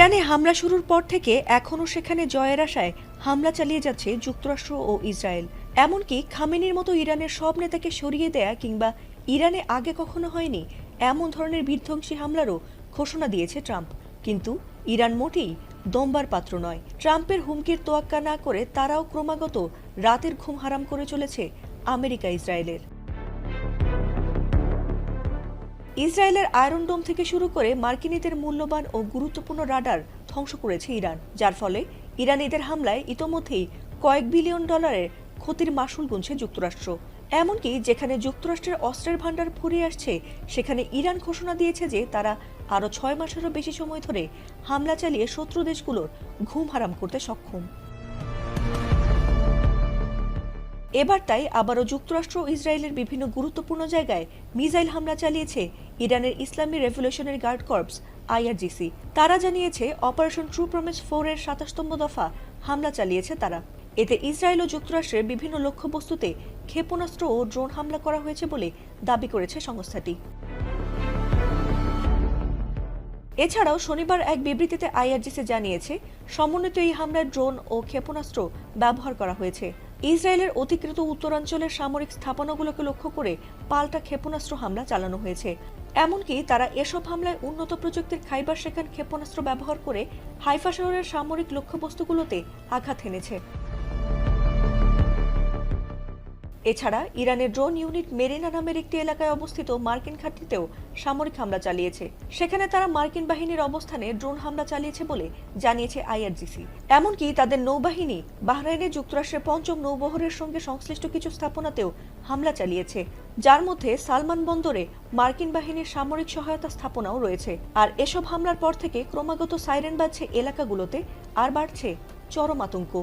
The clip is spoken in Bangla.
ইরানে হামলা শুরুর পর থেকে এখনও সেখানে জয়ের আশায় হামলা চালিয়ে যাচ্ছে যুক্তরাষ্ট্র ও ইসরায়েল। এমনকি খামেনির মতো ইরানের সব নেতাকে সরিয়ে দেয়া কিংবা ইরানে আগে কখনো হয়নি এমন ধরনের বিধ্বংসী হামলারও ঘোষণা দিয়েছে ট্রাম্প। কিন্তু ইরান মোটেই দমবার পাত্র নয়। ট্রাম্পের হুমকির তোয়াক্কা না করে তারাও ক্রমাগত রাতের ঘুম হারাম করে চলেছে আমেরিকা ইসরায়েলের। ইসরায়েলের আয়রন ডোম থেকে শুরু করে মার্কিনীদের মূল্যবান ও গুরুত্বপূর্ণ রাডার ধ্বংস করেছে ইরান, যার ফলে ইরান এদের হামলায় ইতোমধ্যেই কয়েক বিলিয়ন ডলারের ক্ষতির মাসুল গুনছে যুক্তরাষ্ট্র। এমনকি যেখানে যুক্তরাষ্ট্রের অস্ত্রের ভাণ্ডার ফুরিয়ে আসছে, সেখানে ইরান ঘোষণা দিয়েছে যে তারা আরও 6 মাসেরও বেশি সময় ধরে হামলা চালিয়ে শত্রু দেশগুলোর ঘুম হারাম করতে সক্ষম। এবার তাই আবারও যুক্তরাষ্ট্র ও ইসরায়েলের বিভিন্ন গুরুত্বপূর্ণ জায়গায় মিসাইল হামলা চালিয়েছে ইরানের ইসলামী রেভলিউশনারি গার্ড কর্পস আইআরজিসি। তারা জানিয়েছে অপারেশন ট্রু প্রমিস 4 এর 27তম দফা হামলা চালিয়েছে তারা। এতে ইসরায়েল ও যুক্তরাষ্ট্রের বিভিন্ন লক্ষ্যবস্তুতে ক্ষেপণাস্ত্র ও ড্রোন হামলা করা হয়েছে বলে দাবি করেছে সংস্থাটি। এছাড়াও শনিবার এক বিবৃতিতে আইআরজিসি জানিয়েছে সমন্বিত এই হামলায় ড্রোন ও ক্ষেপণাস্ত্র ব্যবহার করা হয়েছে। ইসরায়েলের অধিকৃত উত্তরাঞ্চলের সামরিক স্থাপনাগুলোকে লক্ষ্য করে পাল্টা ক্ষেপণাস্ত্র হামলা চালানো হয়েছে। এমনকি তারা এসব হামলায় উন্নত প্রযুক্তির খাইবার শেখান ক্ষেপণাস্ত্র ব্যবহার করে হাইফা শহরের সামরিক লক্ষ্যবস্তুগুলোতে আঘাত হেনেছে। এছাড়া ইরানের ড্রোন ইউনিট মেরিনা নামের একটি এলাকায় অবস্থিত মার্কিন ঘাঁটিতেও সামরিক হামলা চালিয়েছে। সেখানে তারা মার্কিন বাহিনীর অবস্থানে ড্রোন হামলা চালিয়েছে বলে জানিয়েছে আইআরজিসি। এমনকি তাদের নৌবাহিনী বাহরাইনে যুক্তরাষ্ট্রের 5ম নৌবহরের সঙ্গে সংশ্লিষ্ট কিছু স্থাপনাতেও হামলা চালিয়েছে, যার মধ্যে সালমান বন্দরে মার্কিন বাহিনীর সামরিক সহায়তা স্থাপনাও রয়েছে। আর এসব হামলার পর থেকে ক্রমাগত সাইরেন বাজছে এলাকাগুলোতে, আর বাড়ছে চরম আতঙ্ক।